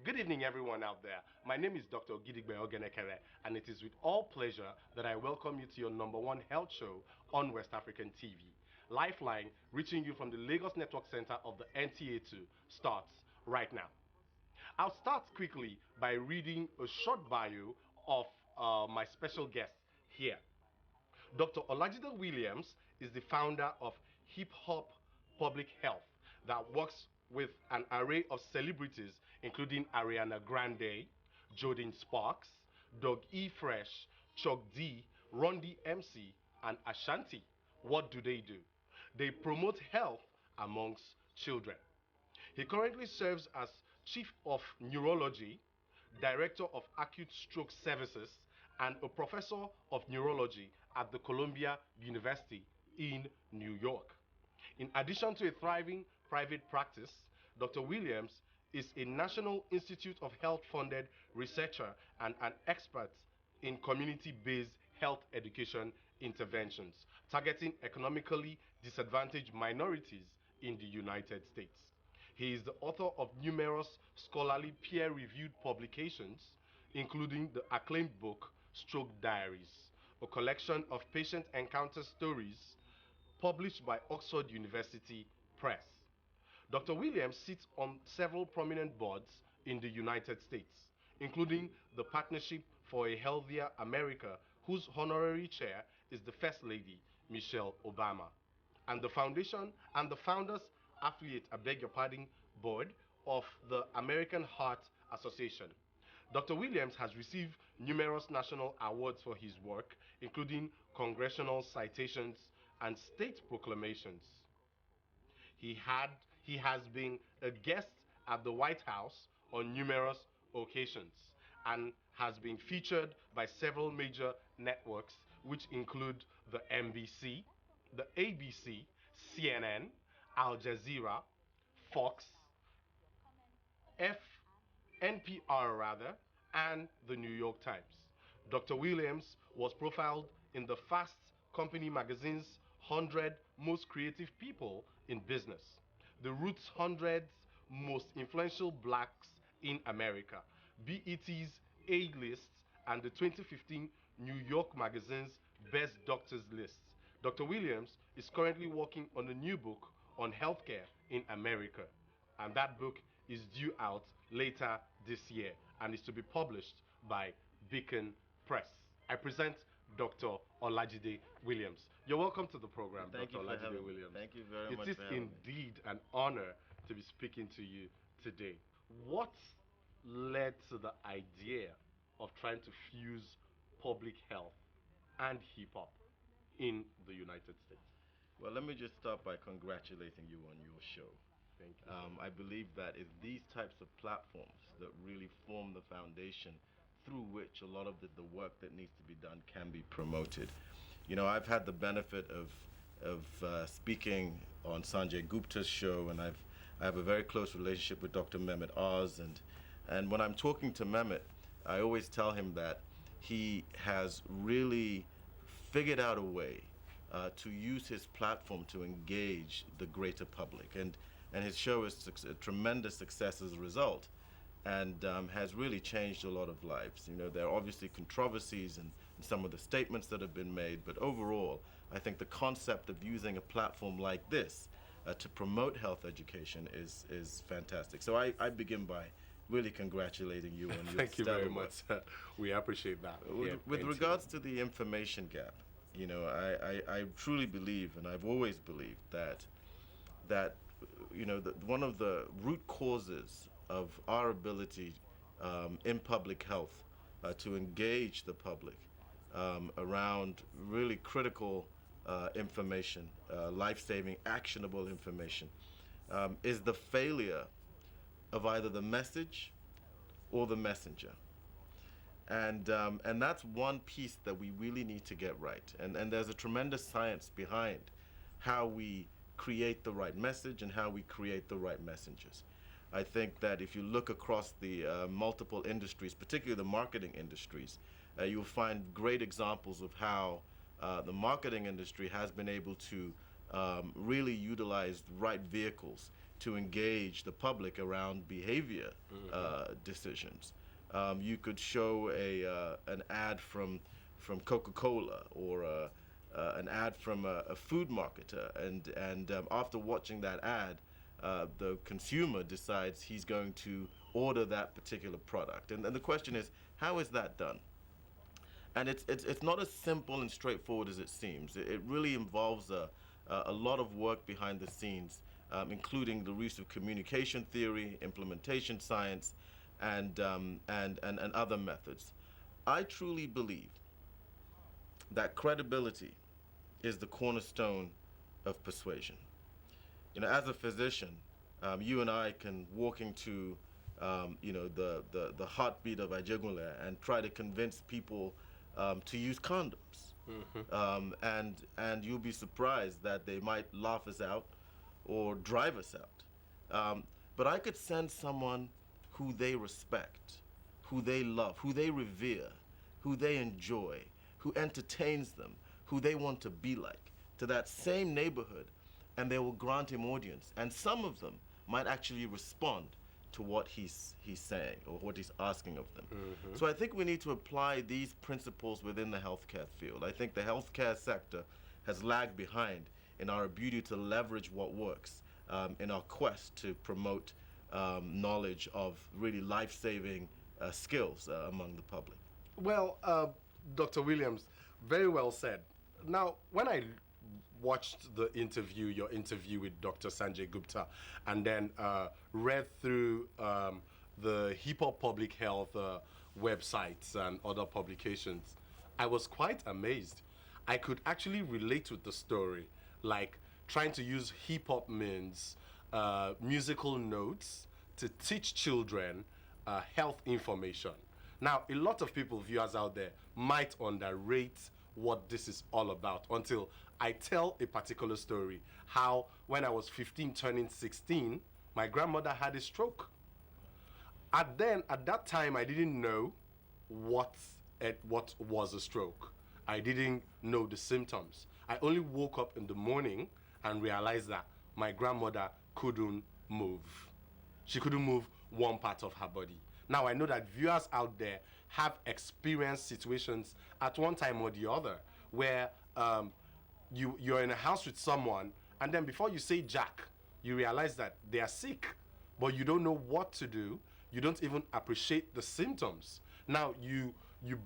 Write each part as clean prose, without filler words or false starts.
Good evening, everyone out there. My name is Dr. Kevwe, and it is with all pleasure that I welcome you to your number one health show on West African TV. Lifeline, reaching you from the Lagos Network Center of the NTA2, starts right now. I'll start quickly by reading a short bio of my special guest here. Dr. Olajide Williams is the founder of Hip Hop Public Health that works with an array of celebrities including Ariana Grande, Jodin Sparks, Doug E. Fresh, Chuck D, Ron MC, and Ashanti. What do? They promote health amongst children. He currently serves as Chief of Neurology, Director of Acute Stroke Services, and a Professor of Neurology at the Columbia University in New York. In addition to a thriving private practice, Dr. Williams is a National Institute of Health funded researcher and an expert in community-based health education interventions targeting economically disadvantaged minorities in the United States. He is the author of numerous scholarly peer-reviewed publications, including the acclaimed book Stroke Diaries, a collection of patient encounter stories published by Oxford University Press. Dr. Williams sits on several prominent boards in the United States, including the Partnership for a Healthier America, whose honorary chair is the First Lady, Michelle Obama, and the foundation and the founders affiliate, board of the American Heart Association. Dr. Williams has received numerous national awards for his work, including congressional citations and state proclamations. He has been a guest at the White House on numerous occasions and has been featured by several major networks, which include the NBC, the ABC, CNN, Al Jazeera, Fox, F, NPR rather, and the New York Times. Dr. Williams was profiled in the Fast Company magazine's 100 Most Creative People in Business, the Roots 100 Most Influential Blacks in America, BET's A-List, and the 2015 New York Magazine's Best Doctors List. Dr. Williams is currently working on a new book on healthcare in America, and that book is due out later this year and is to be published by Beacon Press. I present Dr. Olajide Williams. You're welcome to the program, Dr. Olajide Williams. Thank you very much. It is indeed an honor to be speaking to you today. What led to the idea of trying to fuse public health and hip hop in the United States? Well, let me just start by congratulating you on your show. Thank you. I believe that it's these types of platforms that really form the foundation through which a lot of the work that needs to be done can be promoted. You know, I've had the benefit of speaking on Sanjay Gupta's show, and I have a very close relationship with Dr. Mehmet Oz, and when I'm talking to Mehmet, I always tell him that he has really figured out a way to use his platform to engage the greater public, and his show is a tremendous success as a result, and has really changed a lot of lives. You know, there are obviously controversies and some of the statements that have been made, but overall, I think the concept of using a platform like this to promote health education is fantastic. So I begin by really congratulating you on your Thank you very work. much. We appreciate that. With regards to the information gap, you know, I truly believe, and I've always believed that you know, one of the root causes of our ability in public health to engage the public around really critical information, life-saving, actionable information, is the failure of either the message or the messenger. And that's one piece that we really need to get right. And there's a tremendous science behind how we create the right message and how we create the right messengers. I think that if you look across the multiple industries, particularly the marketing industries, you'll find great examples of how the marketing industry has been able to really utilized right vehicles to engage the public around behavior decisions. You could show an ad from Coca-Cola or an ad from a food marketer, and after watching that ad, the consumer decides he's going to order that particular product. And the question is, how is that done? And it's not as simple and straightforward as it seems. It really involves a lot of work behind the scenes, including the use of communication theory, implementation science, and other methods. I truly believe that credibility is the cornerstone of persuasion. You know, as a physician, you and I can walk into the heartbeat of Ajegunle and try to convince people to use condoms. And you'll be surprised that they might laugh us out or drive us out. But I could send someone who they respect, who they love, who they revere, who they enjoy, who entertains them, who they want to be like, to that same neighborhood, and they will grant him audience. And some of them might actually respond to what he's saying or what he's asking of them. So I think we need to apply these principles within the healthcare field. I think the healthcare sector has lagged behind in our ability to leverage what works in our quest to promote knowledge of really life-saving skills among the public. Well, Dr. Williams, very well said. Now, when I watched your interview with Dr. Sanjay Gupta, and then read through the Hip Hop Public Health websites and other publications, I was quite amazed. I could actually relate with the story, like trying to use hip hop means musical notes to teach children health information. Now, a lot of people, viewers out there, might underrate what this is all about until I tell a particular story, how when I was 15 turning 16, my grandmother had a stroke. At that time, I didn't know what was a stroke. I didn't know the symptoms. I only woke up in the morning and realized that my grandmother couldn't move. She couldn't move one part of her body. Now, I know that viewers out there have experienced situations at one time or the other where you're in a house with someone, and then before you say Jack, you realize that they are sick, but you don't know what to do. You don't even appreciate the symptoms. Now, you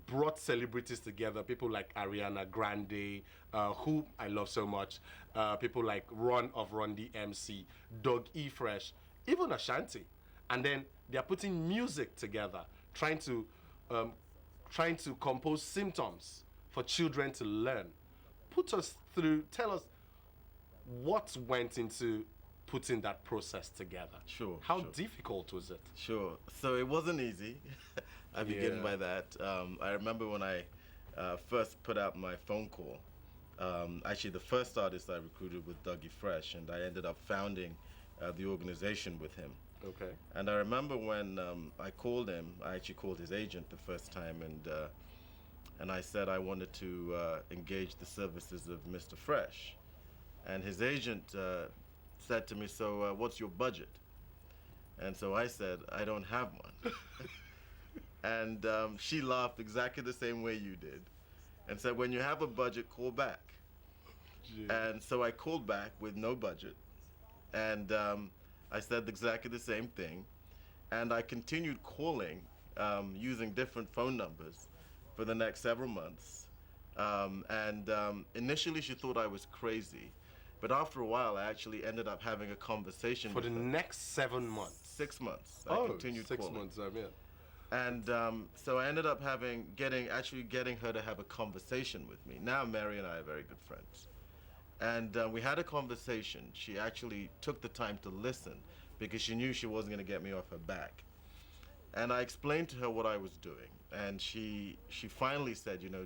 brought celebrities together, people like Ariana Grande, who I love so much, people like Ron of Run DMC, Doug E. Fresh, even Ashanti. And then they're putting music together, trying to compose symptoms for children to learn. Tell us what went into putting that process together. Sure. How sure. difficult was it? Sure. So it wasn't easy. I begin by that. I remember when I first put out my phone call. Actually, the first artist I recruited was Dougie Fresh, and I ended up founding the organization with him. Okay. And I remember when I called him, I actually called his agent the first time, and I said I wanted to engage the services of Mr. Fresh. And his agent said to me, so what's your budget? And so I said, I don't have one. And she laughed exactly the same way you did and said, when you have a budget, call back. Gee. And so I called back with no budget. And I said exactly the same thing. And I continued calling using different phone numbers for the next several months. Initially she thought I was crazy. But after a while, I actually ended up having a conversation for the next 7 months. 6 months. I continued 6 calling. months, I'm in. And so I ended up getting her to have a conversation with me. Now Mary and I are very good friends. And we had a conversation. She actually took the time to listen because she knew she wasn't going to get me off her back. And I explained to her what I was doing. And she finally said, you know,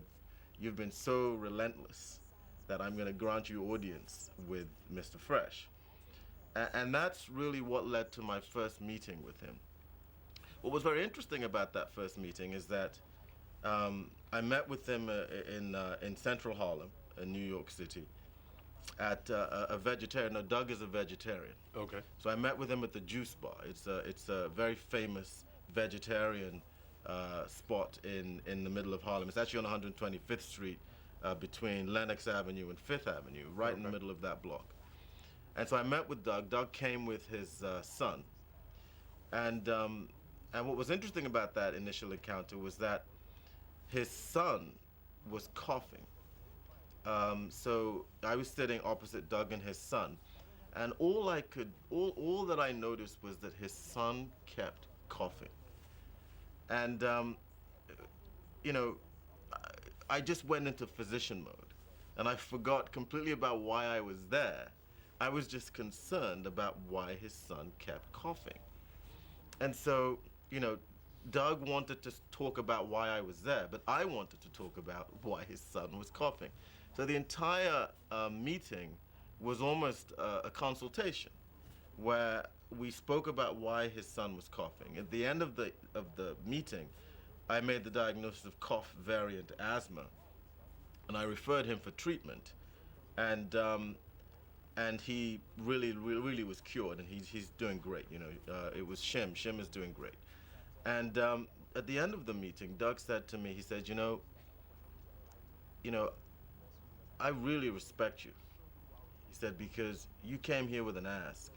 you've been so relentless that I'm going to grant you audience with Mr. Fresh. And that's really what led to my first meeting with him. What was very interesting about that first meeting is that I met with him in Central Harlem, in New York City. at a vegetarian. No, Doug is a vegetarian. Okay. So I met with him at the Juice Bar. It's a very famous vegetarian spot in the middle of Harlem. It's actually on 125th Street between Lenox Avenue and Fifth Avenue, right in the middle of that block. And so I met with Doug. Doug came with his son. And what was interesting about that initial encounter was that his son was coughing. So I was sitting opposite Doug and his son, and all that I noticed was that his son kept coughing. And you know, I just went into physician mode, and I forgot completely about why I was there. I was just concerned about why his son kept coughing. And so, you know, Doug wanted to talk about why I was there, but I wanted to talk about why his son was coughing. So the entire meeting was almost a consultation where we spoke about why his son was coughing. At the end of the meeting, I made the diagnosis of cough variant asthma, and I referred him for treatment, and he really was cured, and he's doing great. You know, it was Shim. Shim is doing great. And at the end of the meeting, Doug said to me, he said, you know, I really respect you. He said, because you came here with an ask,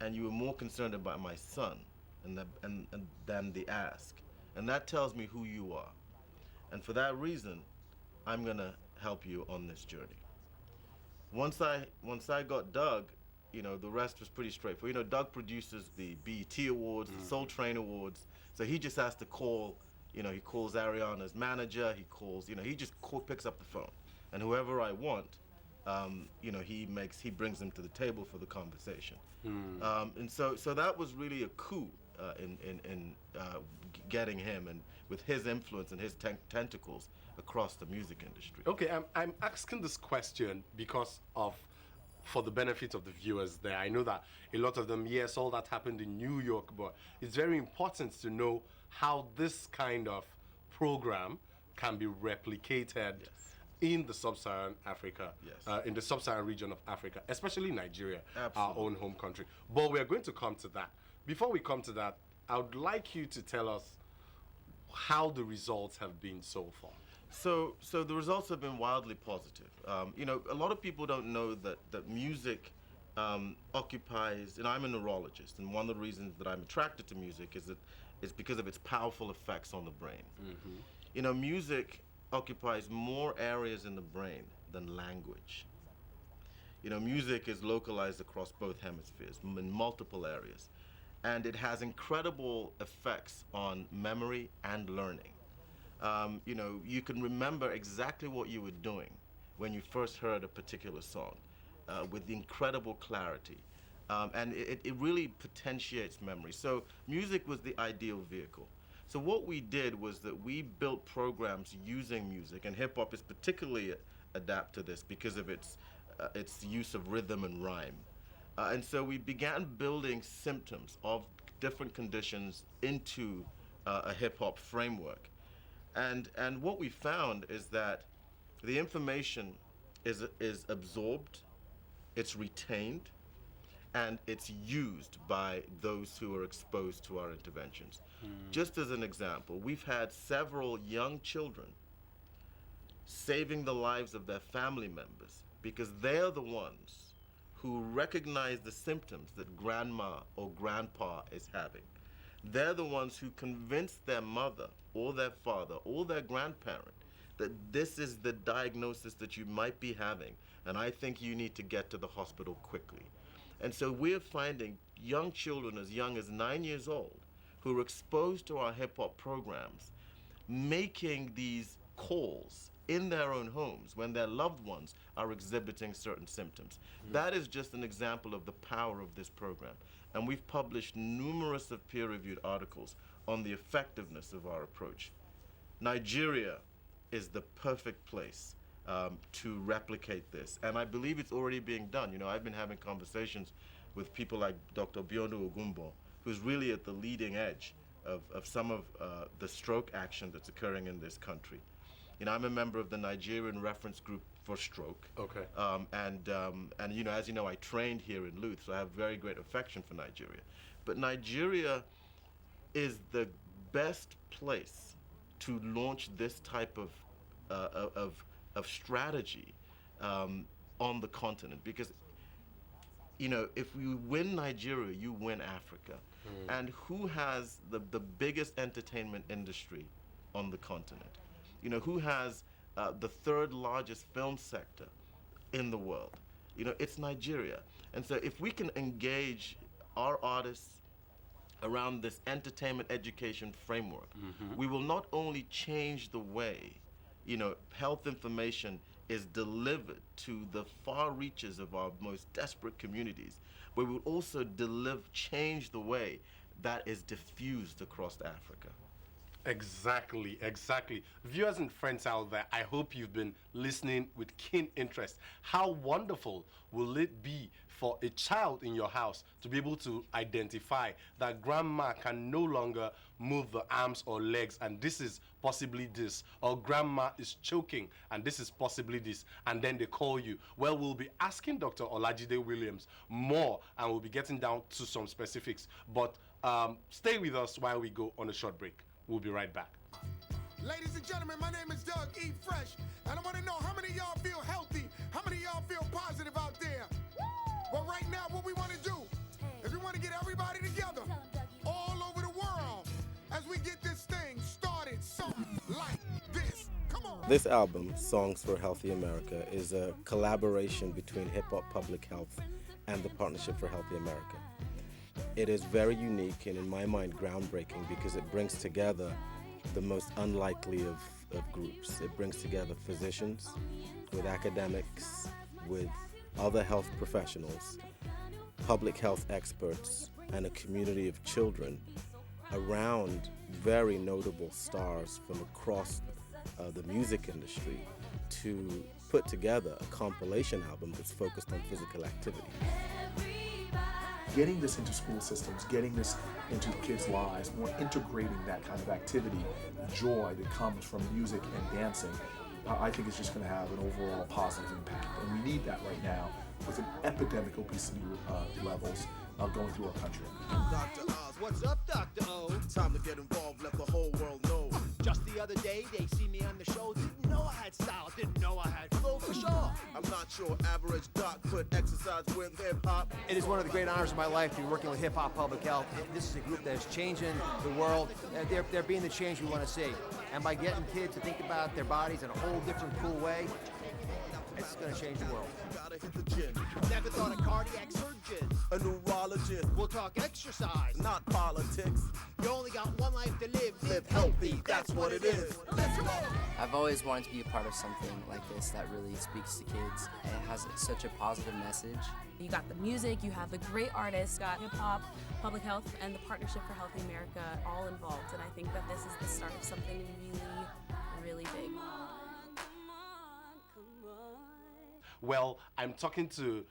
and you were more concerned about my son than the ask. And that tells me who you are. And for that reason, I'm gonna help you on this journey. Once I got Doug, you know, the rest was pretty straightforward. You know, Doug produces the BET Awards, the Soul Train Awards, so he just has to call, you know, he calls Ariana's manager, he calls, you know, he just picks up the phone. And whoever I want, you know, he brings them to the table for the conversation. And so that was really a coup in getting him, and with his influence and his tentacles across the music industry. Okay, I'm asking this question because for the benefit of the viewers there. I know that a lot of them, yes, all that happened in New York, but it's very important to know how this kind of program can be replicated in the Sub-Saharan Africa, in the Sub-Saharan region of Africa, especially Nigeria, our own home country. But we're going to come to that. Before we come to that, I would like you to tell us how the results have been so far. So the results have been wildly positive. You know, a lot of people don't know that music occupies, and I'm a neurologist, and one of the reasons that I'm attracted to music is because of its powerful effects on the brain. You know, music occupies more areas in the brain than language. You know, music is localized across both hemispheres in multiple areas, and it has incredible effects on memory and learning. You know, you can remember exactly what you were doing when you first heard a particular song with incredible clarity. And it really potentiates memory. So music was the ideal vehicle. So what we did was that we built programs using music, and hip hop is particularly adapt to this because of its use of rhythm and rhyme. And so we began building symptoms of different conditions into a hip hop framework. And what we found is that the information is absorbed, it's retained, and it's used by those who are exposed to our interventions. Just as an example, we've had several young children saving the lives of their family members because they're the ones who recognize the symptoms that grandma or grandpa is having. They're the ones who convince their mother or their father or their grandparent that this is the diagnosis that you might be having, and I think you need to get to the hospital quickly. And so we're finding young children as young as 9 years old who are exposed to our hip-hop programs making these calls in their own homes when their loved ones are exhibiting certain symptoms. That is just an example of the power of this program. And we've published numerous of peer-reviewed articles on the effectiveness of our approach. Nigeria is the perfect place to replicate this. And I believe it's already being done. You know, I've been having conversations with people like Dr. Biondo Ogumbo, who's really at the leading edge of some of the stroke action that's occurring in this country. I'm a member of the Nigerian Reference Group for Stroke. Okay. And as you know, I trained here in Louth, so I have very great affection for Nigeria. But Nigeria is the best place to launch this type of strategy on the continent, because if you win Nigeria, you win Africa. And who has the biggest entertainment industry on the continent? Who has the third largest film sector in the world? It's Nigeria. And so if we can engage our artists around this entertainment education framework, we will not only change the way, health information is delivered to the far reaches of our most desperate communities, but we will also change the way that is diffused across Africa. Exactly, exactly. Viewers and friends out there, I hope you've been listening with keen interest. How wonderful will it be for a child in your house to be able to identify that grandma can no longer move the arms or legs, and this is possibly this, or grandma is choking and this is possibly this, and then they call you? Well, we'll be asking Dr. Olajide Williams more, and we'll be getting down to some specifics, but stay with us while we go on a short break. We'll be right back. Ladies and gentlemen, my name is Doug E. Fresh, and I want to know how many of y'all feel healthy, how many of y'all feel positive out there. Well, right now, what we want to do is we want to get everybody together all over the world as we get this thing started, something like this. Come on. This album, Songs for a Healthy America, is a collaboration between Hip Hop Public Health and the Partnership for Healthy America. It is very unique and, in my mind, groundbreaking, because it brings together the most unlikely of groups. It brings together physicians with academics, with other health professionals, public health experts, and a community of children around very notable stars from across the music industry to put together a compilation album that's focused on physical activity. Getting this into school systems, getting this into kids' lives, more integrating that kind of activity, the joy that comes from music and dancing, I think is just going to have an overall positive impact. And we need that right now with an epidemic obesity levels going through our country. Dr. Oz, what's up, Dr. O? Time to get involved, let the whole world know. Just the other day, they see me on the show, didn't know I had style, didn't know I had flow for sure. I'm not sure average doc could exercise with hip-hop. It is one of the great honors of my life to be working with Hip Hop Public Health. This is a group that is changing the world. They're being the change we want to see. And by getting kids to think about their bodies in a whole different, cool way, it's going to change the world. Gotta hit the gym. Never thought a cardiac surgeon. A neurologist. We'll talk exercise. Not politics. You only got one life to live. Live healthy, that's what it is. Let's go! I've always wanted to be a part of something like this that really speaks to kids. It has such a positive message. You got the music, you have the great artists, got hip-hop, public health, and the Partnership for Healthy America all involved. And I think that this is the start of something really, really big. Well, I'm talking to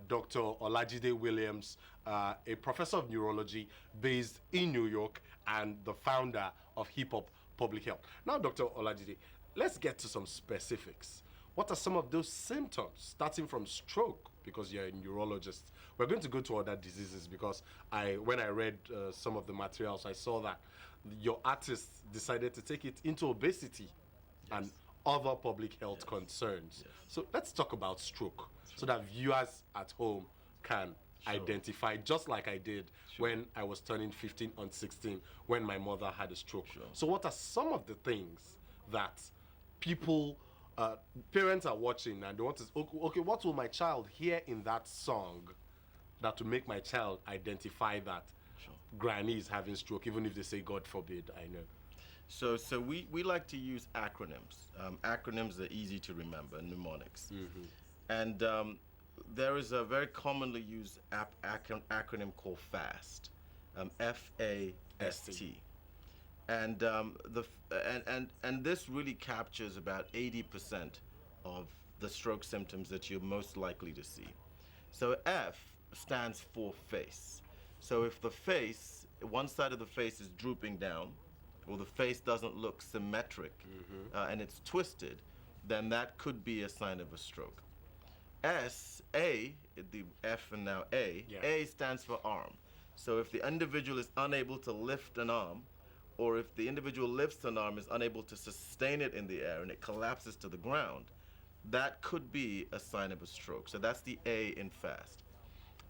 Dr. Olajide Williams, a professor of neurology based in New York and the founder of Hip Hop Public Health. Now, Dr. Olajide, let's get to some specifics. What are some of those symptoms, starting from stroke, because you're a neurologist? We're going to go to other diseases, because when I read some of the materials, I saw that your artists decided to take it into obesity and other public health concerns. Yes. So let's talk about stroke, so that viewers at home can identify, just like I did when I was turning 15 on 16, when my mother had a stroke. So what are some of the things that people, parents are watching and they want to, okay, what will my child hear in that song that will make my child identify that granny is having stroke, even if they say God forbid, I know. So we like to use acronyms. Acronyms are easy to remember, mnemonics. And there is a very commonly used acronym called FAST, F-A-S-T. And this really captures about 80% of the stroke symptoms that you're most likely to see. So F stands for face. So if the face, one side of the face is drooping down, or the face doesn't look symmetric, and it's twisted, then that could be a sign of a stroke. A, the F and now A, Yeah. A stands for arm. So if the individual is unable to lift an arm, or if the individual lifts an arm is unable to sustain it in the air and it collapses to the ground, that could be a sign of a stroke. So that's the A in FAST.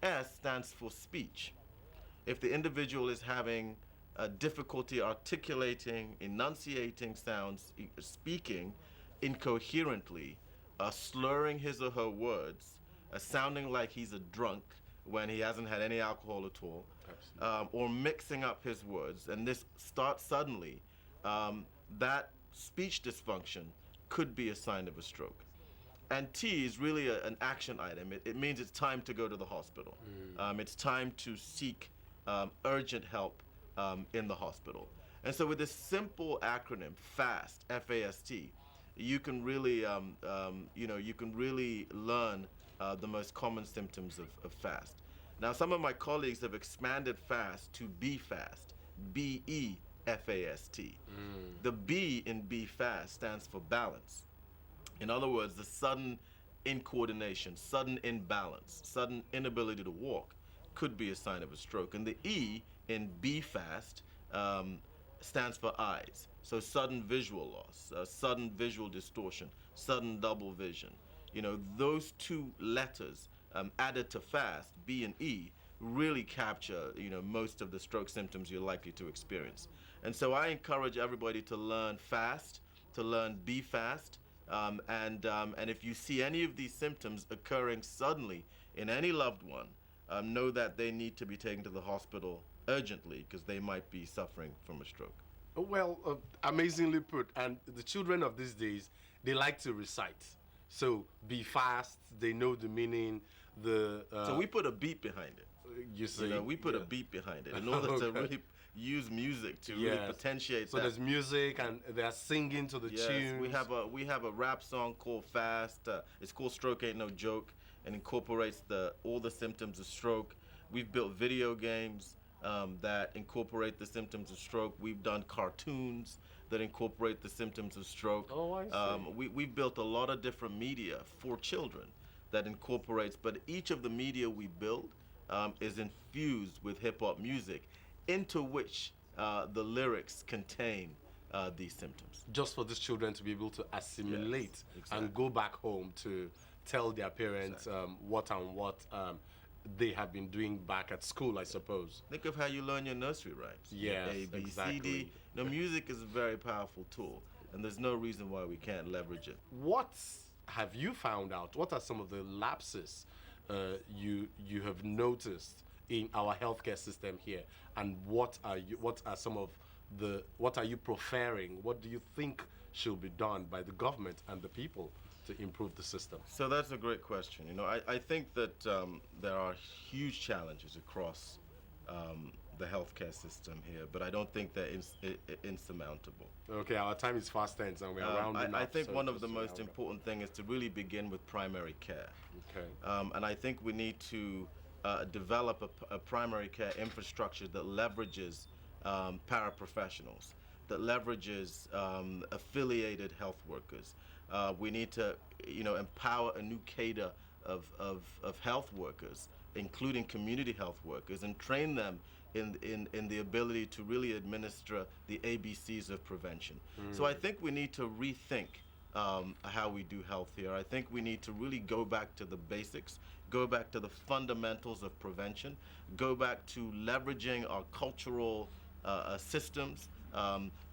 S stands for speech. If the individual is having difficulty articulating, enunciating sounds, speaking incoherently, slurring his or her words, sounding like he's a drunk when he hasn't had any alcohol at all, or mixing up his words, and this starts suddenly, that speech dysfunction could be a sign of a stroke. And T is really an action item. It means it's time to go to the hospital. It's time to seek urgent help in the hospital. And so with this simple acronym, FAST, F-A-S-T, you can really, you can really learn the most common symptoms of FAST. Now, some of my colleagues have expanded FAST to B-FAST, B-E-F-A-S-T. The B in B-FAST stands for balance. In other words, the sudden incoordination, sudden imbalance, sudden inability to walk could be a sign of a stroke. And the E in B-FAST stands for eyes. So sudden visual loss, sudden visual distortion, sudden double vision. You know, those two letters added to FAST, B and E, really capture, most of the stroke symptoms you're likely to experience. And so I encourage everybody to learn FAST, to learn B-FAST, and if you see any of these symptoms occurring suddenly in any loved one, know that they need to be taken to the hospital urgently because they might be suffering from a stroke. Well, amazingly put. And the children of these days, they like to recite. So be fast, they know the meaning. So we put a beat behind it. You see, we put a beat behind it in order to really use music to really potentiate so that. there's music and they're singing to the tunes. We have a rap song called Fast. It's called Stroke Ain't No Joke, and incorporates all the symptoms of stroke. We've built video games that incorporate the symptoms of stroke. We've done cartoons that incorporate the symptoms of stroke. Oh, I see. We've built a lot of different media for children that incorporates, but each of the media we build is infused with hip-hop music, into which the lyrics contain these symptoms. Just for these children to be able to assimilate and go back home to tell their parents what they have been doing back at school, I suppose. Think of how you learn your nursery rhymes. Yes, A, B, exactly. C, D. Music is a very powerful tool, and there's no reason why we can't leverage it. What have you found out? What are some of the lapses you have noticed in our healthcare system here, and what are you preferring? What do you think should be done by the government and the people to improve the system? So that's a great question. I think that there are huge challenges across the healthcare system here, but I don't think they're insurmountable. Okay, our time is fast spent and we're rounding up. I think so one of just the to most round up. important thing is to really begin with primary care. Okay. And I think we need to develop a primary care infrastructure that leverages paraprofessionals, that leverages affiliated health workers. We need to, empower a new cadre of health workers, including community health workers, and train them in the ability to really administer the ABCs of prevention. So I think we need to rethink how we do health here. I think we need to really go back to the basics, go back to the fundamentals of prevention, go back to leveraging our cultural systems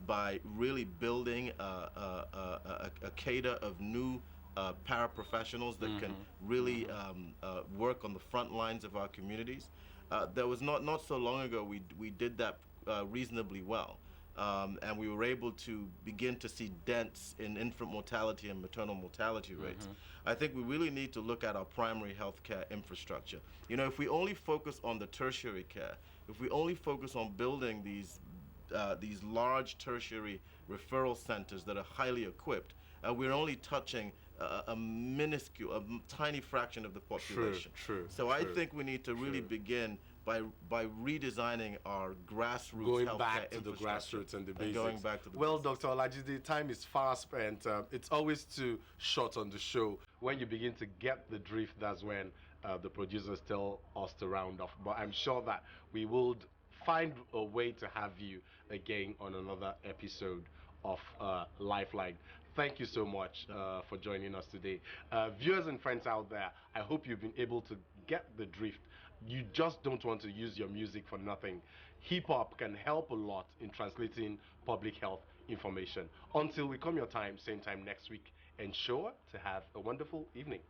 by really building a cadre of new paraprofessionals that can really work on the front lines of our communities. There was not so long ago we did that reasonably well. And we were able to begin to see dents in infant mortality and maternal mortality rates. I think we really need to look at our primary health care infrastructure. If we only focus on the tertiary care, if we only focus on building these large tertiary referral centers that are highly equipped, we're only touching a minuscule, a tiny fraction of the population. True. So I think we need to really begin by redesigning our grassroots going healthcare back to the infrastructure grassroots and the and basics. going back to the well, basics. Dr. Olajide, time is fast spent. It's always too short on the show. When you begin to get the drift, that's when the producers tell us to round off. But I'm sure that we will find a way to have you again on another episode of Lifeline. Thank you so much for joining us today. Viewers and friends out there, I hope you've been able to get the drift. You just don't want to use your music for nothing. Hip hop can help a lot in translating public health information. Until we come your time, same time next week, ensure to have a wonderful evening.